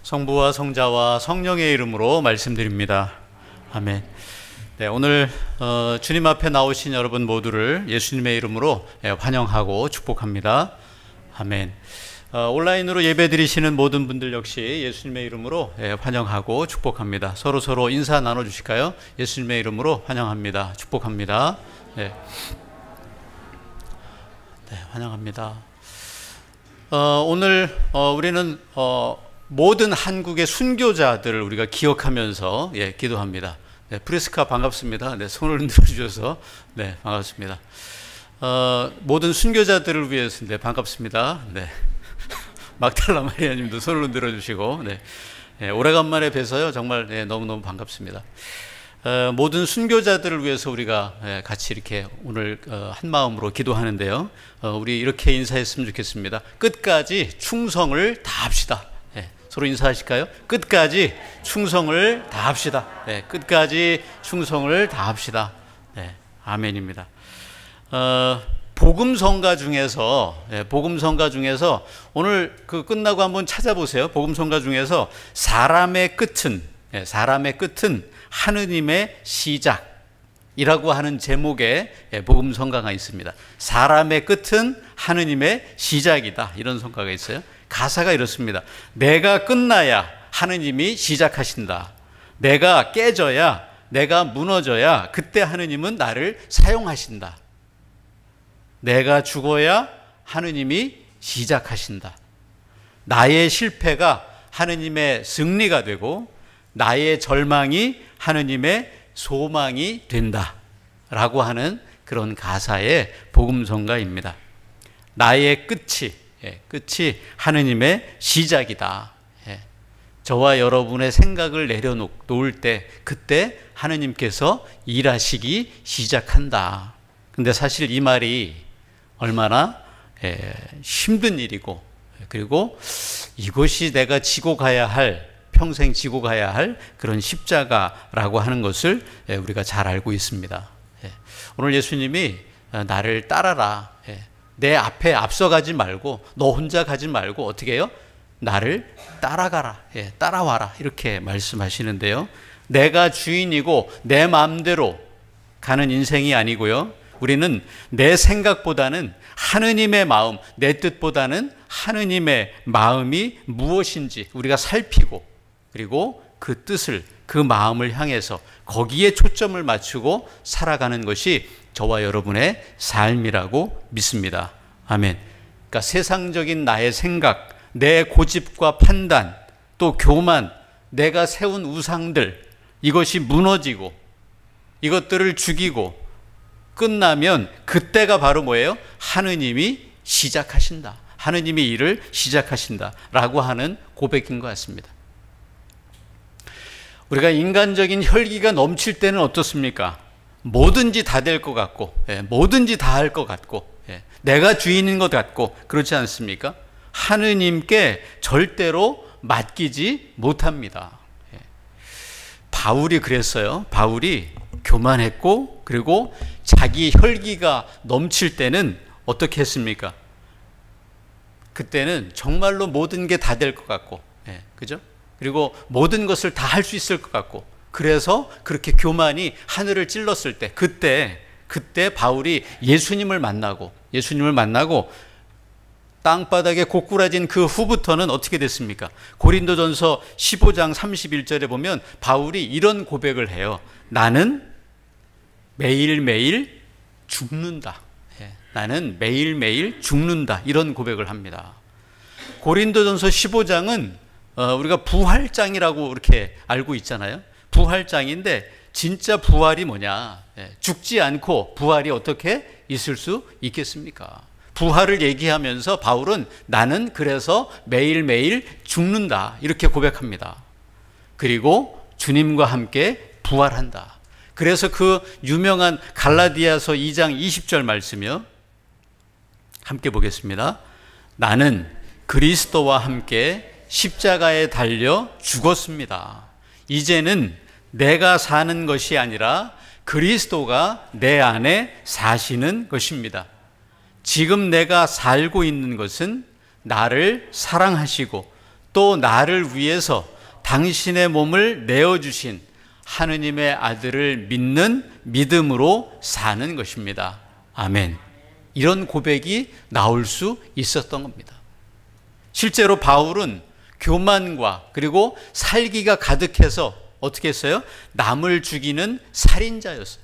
성부와 성자와 성령의 이름으로 말씀드립니다. 아멘. 네, 오늘 주님 앞에 나오신 여러분 모두를 예수님의 이름으로 환영하고 축복합니다. 아멘. 온라인으로 예배드리시는 모든 분들 역시 예수님의 이름으로 환영하고 축복합니다. 서로 인사 나눠주실까요? 예수님의 이름으로 환영합니다. 축복합니다. 네, 환영합니다. 오늘 우리는 모든 한국의 순교자들을 우리가 기억하면서 기도합니다. 네, 프리스카 반갑습니다. 네, 손을 흔들어 주셔서 네, 반갑습니다. 모든 순교자들을 위해서 반갑습니다. 네. 막달라 마리아님도 손을 흔들어 주시고 오래간만에 뵈서요 정말 너무너무 반갑습니다. 모든 순교자들을 위해서 우리가 같이 이렇게 오늘 한 마음으로 기도하는데요. 우리 이렇게 인사했으면 좋겠습니다. 끝까지 충성을 다합시다. 서로 인사하실까요? 끝까지 충성을 다합시다. 끝까지 충성을 다합시다. 아멘입니다. 복음성가 중에서 오늘 끝나고 한번 찾아보세요. 복음성가 중에서 사람의 끝은 하느님의 시작이라고 하는 제목의 복음성가가 있습니다. 사람의 끝은 하느님의 시작이다, 이런 성가가 있어요. 가사가 이렇습니다. 내가 끝나야 하느님이 시작하신다. 내가 깨져야, 내가 무너져야 그때 하느님은 나를 사용하신다. 내가 죽어야 하느님이 시작하신다. 나의 실패가 하느님의 승리가 되고 나의 절망이 하느님의 소망이 된다 라고 하는 그런 가사의 복음성가입니다. 나의 끝이 하느님의 시작이다. 저와 여러분의 생각을 내려놓을 때 그때 하느님께서 일하시기 시작한다. 근데 사실 이 말이 얼마나 힘든 일이고, 그리고 이것이 내가 평생 지고 가야 할 그런 십자가라고 하는 것을 우리가 잘 알고 있습니다. 오늘 예수님이 나를 따라라, 내 앞에 앞서가지 말고 너 혼자 가지 말고 어떻게 해요? 나를 따라가라, 따라와라, 이렇게 말씀하시는데요. 내가 주인이고 내 마음대로 가는 인생이 아니고요, 우리는 내 생각보다는 하느님의 마음, 내 뜻보다는 하느님의 마음이 무엇인지 우리가 살피고, 그리고 그 뜻을, 그 마음을 향해서 거기에 초점을 맞추고 살아가는 것이 저와 여러분의 삶이라고 믿습니다. 아멘. 그러니까 세상적인 나의 생각, 내 고집과 판단, 또 교만, 내가 세운 우상들, 이것이 무너지고 이것들을 죽이고 끝나면 그때가 바로 뭐예요? 하느님이 시작하신다. 하느님이 일을 시작하신다 라고 하는 고백인 것 같습니다. 우리가 인간적인 혈기가 넘칠 때는 어떻습니까? 뭐든지 다 될 것 같고, 뭐든지 다 할 것 같고, 내가 주인인 것 같고, 그렇지 않습니까? 하느님께 절대로 맡기지 못합니다. 바울이 그랬어요. 바울이 교만했고, 그리고 자기 혈기가 넘칠 때는 어떻게 했습니까? 그때는 정말로 모든 게 다 될 것 같고, 그죠? 그리고 모든 것을 다 할 수 있을 것 같고, 그래서 그렇게 교만이 하늘을 찔렀을 때, 그때 바울이 예수님을 만나고 땅바닥에 고꾸라진 그 후부터는 어떻게 됐습니까? 고린도전서 15장 31절에 보면 바울이 이런 고백을 해요. 나는 매일매일 죽는다. 나는 매일매일 죽는다. 이런 고백을 합니다. 고린도전서 15장은 우리가 부활장이라고 이렇게 알고 있잖아요. 부활장인데 진짜 부활이 뭐냐? 죽지 않고 부활이 어떻게 있을 수 있겠습니까? 부활을 얘기하면서 바울은 나는 그래서 매일매일 죽는다, 이렇게 고백합니다. 그리고 주님과 함께 부활한다. 그래서 그 유명한 갈라디아서 2장 20절 말씀이요, 함께 보겠습니다. 나는 그리스도와 함께 십자가에 달려 죽었습니다. 이제는 내가 사는 것이 아니라 그리스도가 내 안에 사시는 것입니다. 지금 내가 살고 있는 것은 나를 사랑하시고 또 나를 위해서 당신의 몸을 내어주신 하느님의 아들을 믿는 믿음으로 사는 것입니다. 아멘. 이런 고백이 나올 수 있었던 겁니다. 실제로 바울은 교만과 그리고 살기가 가득해서 어떻게 했어요? 남을 죽이는 살인자였어요.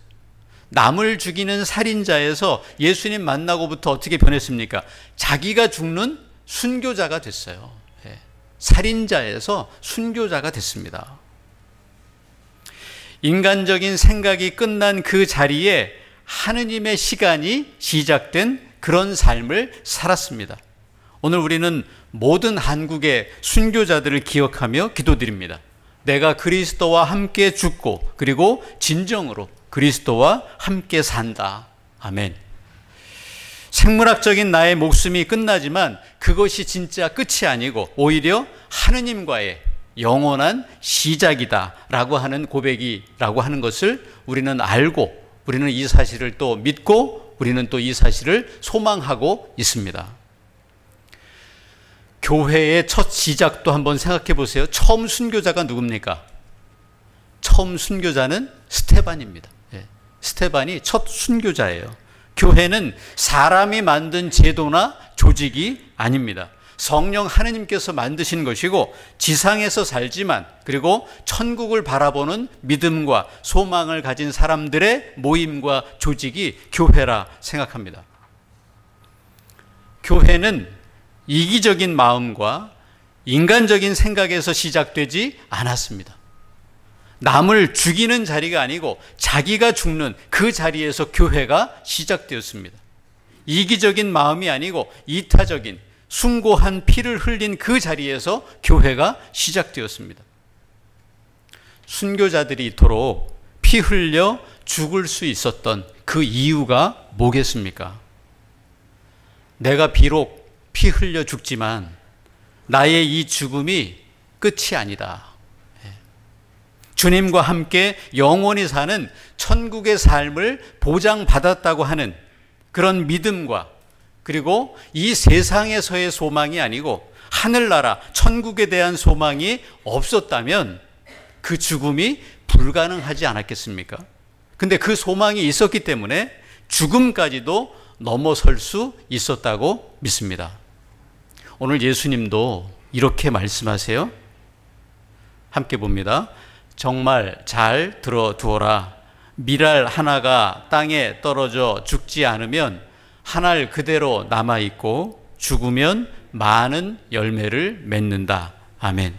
남을 죽이는 살인자에서 예수님 만나고부터 어떻게 변했습니까? 자기가 죽는 순교자가 됐어요. 살인자에서 순교자가 됐습니다. 인간적인 생각이 끝난 그 자리에 하느님의 시간이 시작된 그런 삶을 살았습니다. 오늘 우리는 모든 한국의 순교자들을 기억하며 기도드립니다. 내가 그리스도와 함께 죽고 그리고 진정으로 그리스도와 함께 산다. 아멘. 생물학적인 나의 목숨이 끝나지만 그것이 진짜 끝이 아니고 오히려 하느님과의 영원한 시작이다라고 하는 고백이라고 하는 것을 우리는 알고 우리는 이 사실을 또 믿고 우리는 또 이 사실을 소망하고 있습니다. 교회의 첫 시작도 한번 생각해 보세요. 처음 순교자가 누굽니까? 처음 순교자는 스테반입니다. 스테반이 첫 순교자예요. 교회는 사람이 만든 제도나 조직이 아닙니다. 성령 하느님께서 만드신 것이고 지상에서 살지만 그리고 천국을 바라보는 믿음과 소망을 가진 사람들의 모임과 조직이 교회라 생각합니다. 교회는 이기적인 마음과 인간적인 생각에서 시작되지 않았습니다. 남을 죽이는 자리가 아니고 자기가 죽는 그 자리에서 교회가 시작되었습니다. 이기적인 마음이 아니고 이타적인 숭고한 피를 흘린 그 자리에서 교회가 시작되었습니다. 순교자들이 이토록 피 흘려 죽을 수 있었던 그 이유가 뭐겠습니까? 내가 비록 피 흘려 죽지만 나의 이 죽음이 끝이 아니다. 주님과 함께 영원히 사는 천국의 삶을 보장받았다고 하는 그런 믿음과 그리고 이 세상에서의 소망이 아니고 하늘나라 천국에 대한 소망이 없었다면 그 죽음이 불가능하지 않았겠습니까? 근데 그 소망이 있었기 때문에 죽음까지도 넘어설 수 있었다고 믿습니다. 오늘 예수님도 이렇게 말씀하세요. 함께 봅니다. 정말 잘 들어두어라. 밀알 하나가 땅에 떨어져 죽지 않으면 한 알 그대로 남아있고 죽으면 많은 열매를 맺는다. 아멘.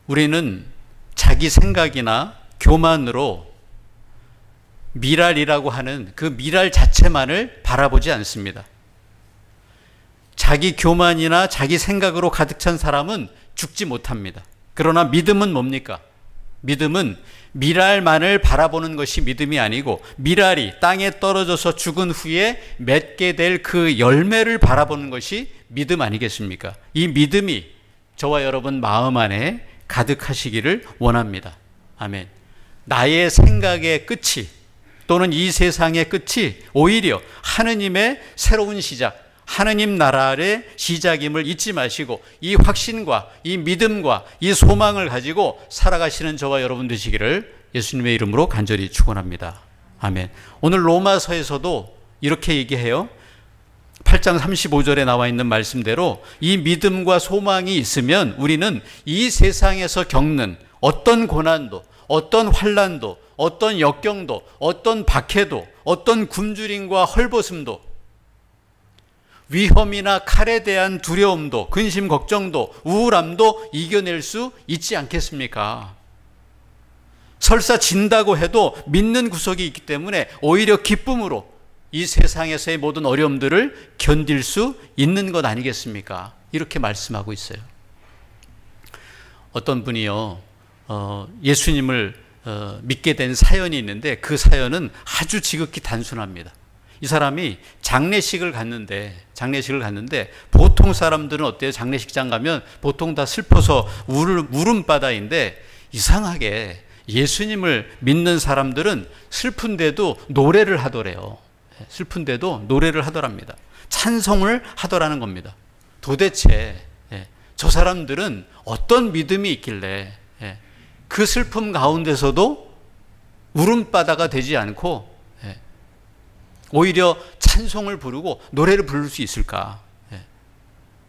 우리는 자기 생각이나 교만으로 밀알이라고 하는 그 밀알 자체만을 바라보지 않습니다. 자기 교만이나 자기 생각으로 가득 찬 사람은 죽지 못합니다. 그러나 믿음은 뭡니까? 믿음은 밀알만을 바라보는 것이 믿음이 아니고 밀알이 땅에 떨어져서 죽은 후에 맺게 될 그 열매를 바라보는 것이 믿음 아니겠습니까? 이 믿음이 저와 여러분 마음 안에 가득하시기를 원합니다. 아멘. 나의 생각의 끝이 또는 이 세상의 끝이 오히려 하느님의 새로운 시작, 하느님 나라의 시작임을 잊지 마시고 이 확신과 이 믿음과 이 소망을 가지고 살아가시는 저와 여러분 되시기를 예수님의 이름으로 간절히 축원합니다. 아멘. 오늘 로마서에서도 이렇게 얘기해요. 8장 35절에 나와 있는 말씀대로 이 믿음과 소망이 있으면 우리는 이 세상에서 겪는 어떤 고난도, 어떤 환난도, 어떤 역경도, 어떤 박해도, 어떤 굶주림과 헐벗음도, 위험이나 칼에 대한 두려움도, 근심, 걱정도, 우울함도 이겨낼 수 있지 않겠습니까? 설사 진다고 해도 믿는 구석이 있기 때문에 오히려 기쁨으로 이 세상에서의 모든 어려움들을 견딜 수 있는 것 아니겠습니까? 이렇게 말씀하고 있어요. 어떤 분이요, 예수님을 믿게 된 사연이 있는데 그 사연은 아주 지극히 단순합니다. 이 사람이 장례식을 갔는데 보통 사람들은 어때요? 장례식장 가면 보통 다 슬퍼서 울음바다인데 이상하게 예수님을 믿는 사람들은 슬픈데도 노래를 하더래요. 슬픈데도 노래를 하더랍니다. 찬송을 하더라는 겁니다. 도대체 저 사람들은 어떤 믿음이 있길래 그 슬픔 가운데서도 울음바다가 되지 않고 오히려 찬송을 부르고 노래를 부를 수 있을까?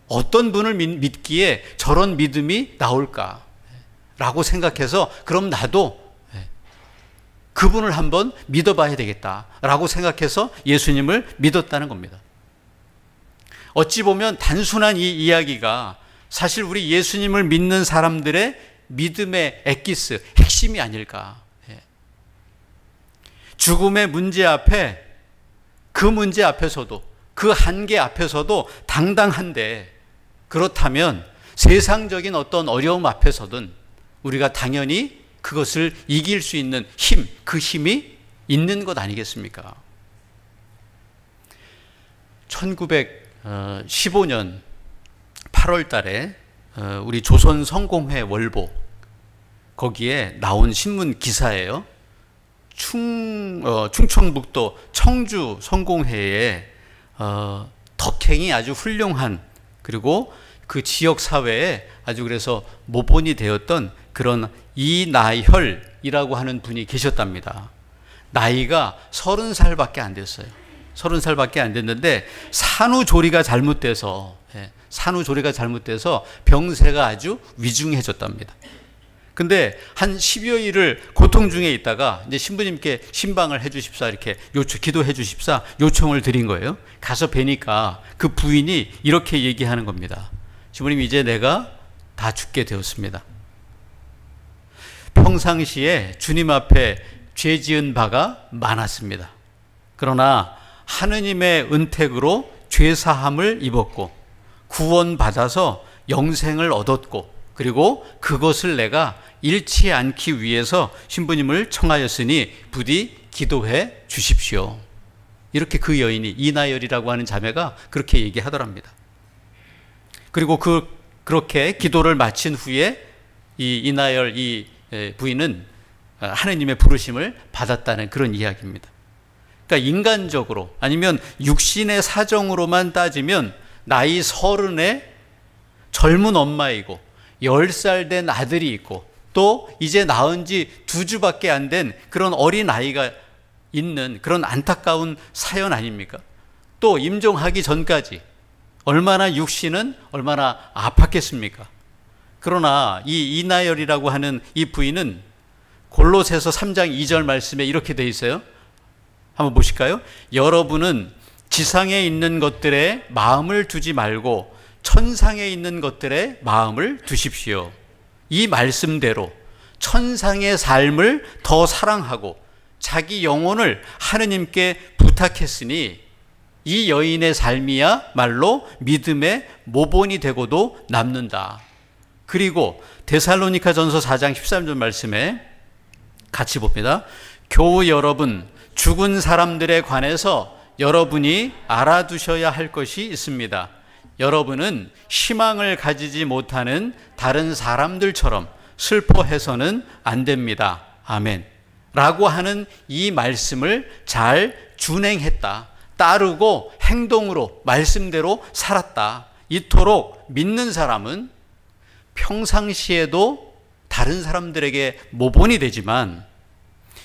어떤 분을 믿기에 저런 믿음이 나올까? 라고 생각해서 그럼 나도 그분을 한번 믿어봐야 되겠다라고 생각해서 예수님을 믿었다는 겁니다. 어찌 보면 단순한 이 이야기가 사실 우리 예수님을 믿는 사람들의 믿음의 엑기스, 핵심이 아닐까. 죽음의 문제 앞에, 그 문제 앞에서도, 그 한계 앞에서도 당당한데, 그렇다면 세상적인 어떤 어려움 앞에서든 우리가 당연히 그것을 이길 수 있는 힘, 그 힘이 있는 것 아니겠습니까? 1915년 8월 달에 우리 조선 성공회 월보, 거기에 나온 신문 기사예요. 충청북도 청주 성공회에 덕행이 아주 훌륭한, 그리고 그 지역 사회에 아주 그래서 모본이 되었던 그런 이나혈이라고 하는 분이 계셨답니다. 나이가 30살밖에 안 됐어요. 30살밖에 안 됐는데 산후조리가 잘못돼서 병세가 아주 위중해졌답니다. 근데 한 10여일을 고통 중에 있다가 이제 신부님께 신방을 해 주십사, 이렇게 기도해 주십사 요청을 드린 거예요. 가서 뵈니까 그 부인이 이렇게 얘기하는 겁니다. 신부님, 이제 내가 다 죽게 되었습니다. 평상시에 주님 앞에 죄 지은 바가 많았습니다. 그러나 하느님의 은택으로 죄사함을 입었고 구원받아서 영생을 얻었고, 그리고 그것을 내가 잃지 않기 위해서 신부님을 청하였으니 부디 기도해 주십시오. 이렇게 그 여인이, 이나열이라고 하는 자매가 그렇게 얘기하더랍니다. 그리고 그렇게 기도를 마친 후에 이 이나열 이 부인은 하느님의 부르심을 받았다는 그런 이야기입니다. 그러니까 인간적으로, 아니면 육신의 사정으로만 따지면 나이 30에 젊은 엄마이고 10살 된 아들이 있고 또 이제 낳은 지 2주밖에 안 된 그런 어린 아이가 있는 그런 안타까운 사연 아닙니까? 또 임종하기 전까지 얼마나 육신은 얼마나 아팠겠습니까? 그러나 이 이나열이라고 하는 이 부인은 골로새서 3장 2절 말씀에 이렇게 돼 있어요. 한번 보실까요? 여러분은 지상에 있는 것들에 마음을 두지 말고 천상에 있는 것들에 마음을 두십시오. 이 말씀대로 천상의 삶을 더 사랑하고 자기 영혼을 하느님께 부탁했으니 이 여인의 삶이야말로 믿음의 모본이 되고도 남는다. 그리고 데살로니가전서 4장 13절 말씀에 같이 봅니다. 교우 여러분, 죽은 사람들에 관해서 여러분이 알아두셔야 할 것이 있습니다. 여러분은 희망을 가지지 못하는 다른 사람들처럼 슬퍼해서는 안 됩니다. 아멘. 라고 하는 이 말씀을 잘 준행했다. 따르고 행동으로 말씀대로 살았다. 이토록 믿는 사람은 평상시에도 다른 사람들에게 모본이 되지만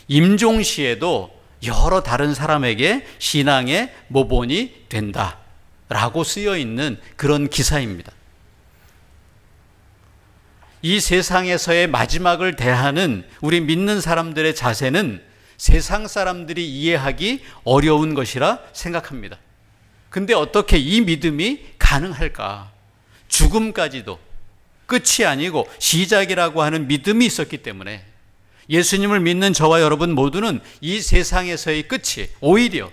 임종시에도 여러 다른 사람에게 신앙의 모본이 된다 라고 쓰여 있는 그런 기사입니다. 이 세상에서의 마지막을 대하는 우리 믿는 사람들의 자세는 세상 사람들이 이해하기 어려운 것이라 생각합니다. 근데 어떻게 이 믿음이 가능할까? 죽음까지도 끝이 아니고 시작이라고 하는 믿음이 있었기 때문에 예수님을 믿는 저와 여러분 모두는 이 세상에서의 끝이 오히려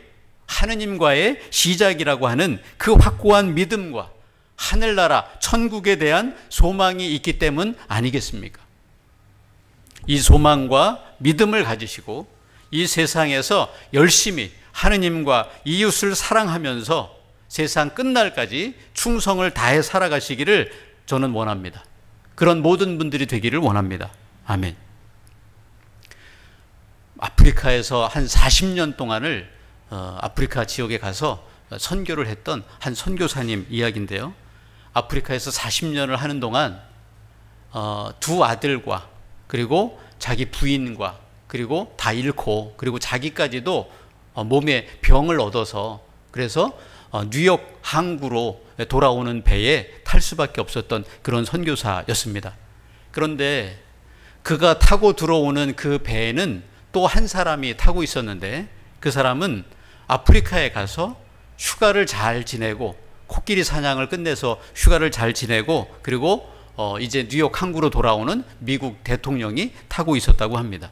하느님과의 시작이라고 하는 그 확고한 믿음과 하늘나라 천국에 대한 소망이 있기 때문 아니겠습니까? 이 소망과 믿음을 가지시고 이 세상에서 열심히 하느님과 이웃을 사랑하면서 세상 끝날까지 충성을 다해 살아가시기를 저는 원합니다. 그런 모든 분들이 되기를 원합니다. 아멘. 아프리카에서 한 40년 동안을 아프리카 지역에 가서 선교를 했던 한 선교사님 이야기인데요. 아프리카에서 40년을 하는 동안 두 아들과 그리고 자기 부인과 그리고 다 잃고 그리고 자기까지도 몸에 병을 얻어서 그래서 뉴욕 항구로 돌아오는 배에 탈 수밖에 없었던 그런 선교사였습니다. 그런데 그가 타고 들어오는 그 배에는 또 한 사람이 타고 있었는데 그 사람은 아프리카에 가서 휴가를 잘 지내고 코끼리 사냥을 끝내서 휴가를 잘 지내고 그리고 이제 뉴욕 항구로 돌아오는 미국 대통령이 타고 있었다고 합니다.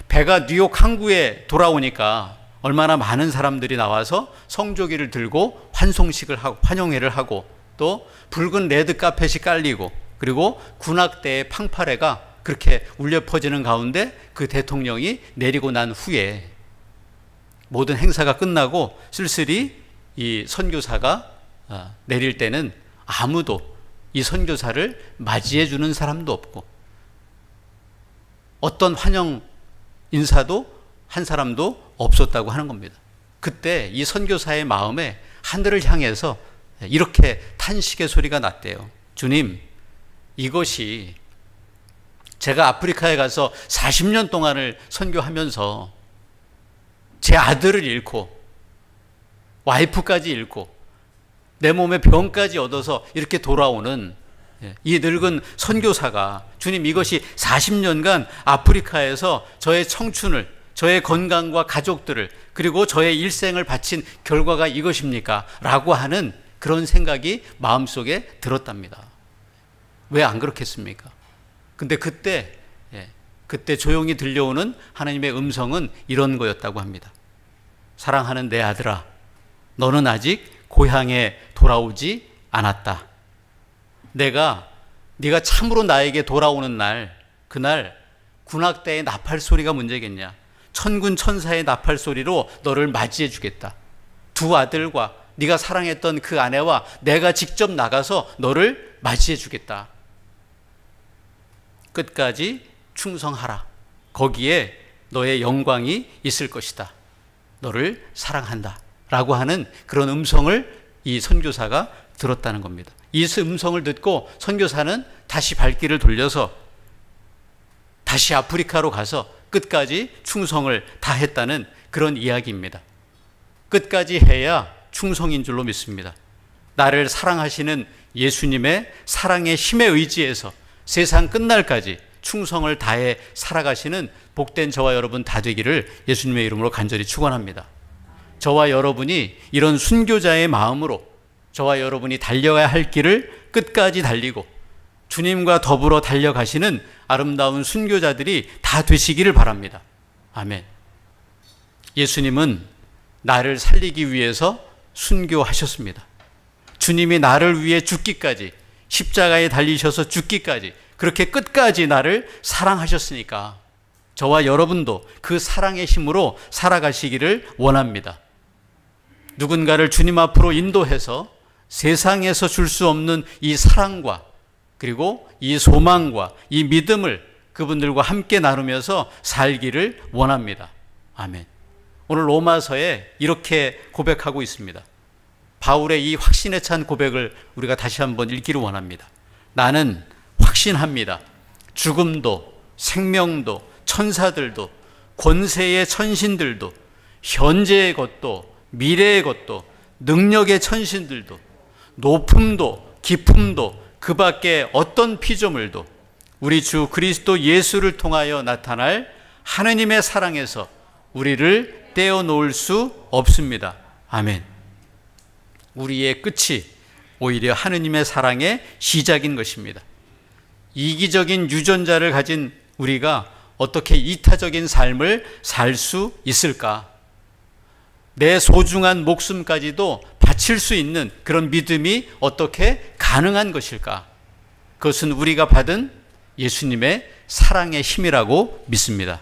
배가 뉴욕 항구에 돌아오니까 얼마나 많은 사람들이 나와서 성조기를 들고 환송식을 하고 환영회를 하고 또 붉은 레드 카펫이 깔리고 그리고 군악대의 팡파레가 그렇게 울려 퍼지는 가운데 그 대통령이 내리고 난 후에 모든 행사가 끝나고 쓸쓸히 이 선교사가 내릴 때는 아무도 이 선교사를 맞이해 주는 사람도 없고 어떤 환영 인사도 한 사람도 없었다고 하는 겁니다. 그때 이 선교사의 마음에 하늘을 향해서 이렇게 탄식의 소리가 났대요. 주님, 이것이 제가 아프리카에 가서 40년 동안을 선교하면서 제 아들을 잃고 와이프까지 잃고 내 몸에 병까지 얻어서 이렇게 돌아오는 이 늙은 선교사가 주님, 이것이 40년간 아프리카에서 저의 청춘을, 저의 건강과 가족들을 그리고 저의 일생을 바친 결과가 이것입니까? 라고 하는 그런 생각이 마음속에 들었답니다. 왜 안 그렇겠습니까? 근데 그때 조용히 들려오는 하나님의 음성은 이런 거였다고 합니다. 사랑하는 내 아들아, 너는 아직 고향에 돌아오지 않았다. 네가 참으로 나에게 돌아오는 날, 그날 군악대의 나팔 소리가 문제겠냐? 천군 천사의 나팔 소리로 너를 맞이해 주겠다. 두 아들과 네가 사랑했던 그 아내와 내가 직접 나가서 너를 맞이해 주겠다. 끝까지 충성하라. 거기에 너의 영광이 있을 것이다. 너를 사랑한다. 라고 하는 그런 음성을 이 선교사가 들었다는 겁니다. 이 음성을 듣고 선교사는 다시 발길을 돌려서 다시 아프리카로 가서 끝까지 충성을 다했다는 그런 이야기입니다. 끝까지 해야 충성인 줄로 믿습니다. 나를 사랑하시는 예수님의 사랑의 힘에 의지해서 세상 끝날까지 충성을 다해 살아가시는 복된 저와 여러분 다 되기를 예수님의 이름으로 간절히 축원합니다. 저와 여러분이 이런 순교자의 마음으로 저와 여러분이 달려야 할 길을 끝까지 달리고 주님과 더불어 달려가시는 아름다운 순교자들이 다 되시기를 바랍니다. 아멘. 예수님은 나를 살리기 위해서 순교하셨습니다. 주님이 나를 위해 죽기까지, 십자가에 달리셔서 죽기까지 그렇게 끝까지 나를 사랑하셨으니까 저와 여러분도 그 사랑의 힘으로 살아가시기를 원합니다. 누군가를 주님 앞으로 인도해서 세상에서 줄 수 없는 이 사랑과 그리고 이 소망과 이 믿음을 그분들과 함께 나누면서 살기를 원합니다. 아멘. 오늘 로마서에 이렇게 고백하고 있습니다. 바울의 이 확신에 찬 고백을 우리가 다시 한번 읽기를 원합니다. 나는 확신합니다. 죽음도 생명도 천사들도 권세의 천신들도 현재의 것도 미래의 것도 능력의 천신들도 높음도 깊음도 그 밖에 어떤 피조물도 우리 주 그리스도 예수를 통하여 나타날 하느님의 사랑에서 우리를 떼어놓을 수 없습니다. 아멘. 우리의 끝이 오히려 하느님의 사랑의 시작인 것입니다. 이기적인 유전자를 가진 우리가 어떻게 이타적인 삶을 살 수 있을까? 내 소중한 목숨까지도 바칠 수 있는 그런 믿음이 어떻게 가능한 것일까? 그것은 우리가 받은 예수님의 사랑의 힘이라고 믿습니다.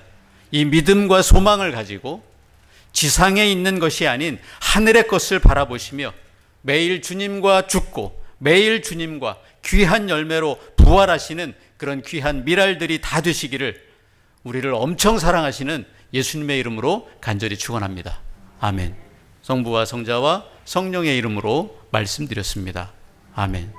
이 믿음과 소망을 가지고 지상에 있는 것이 아닌 하늘의 것을 바라보시며 매일 주님과 죽고 매일 주님과 귀한 열매로 부활하시는 그런 귀한 미랄들이 다 되시기를 우리를 엄청 사랑하시는 예수님의 이름으로 간절히 축원합니다. 아멘. 성부와 성자와 성령의 이름으로 말씀드렸습니다. 아멘.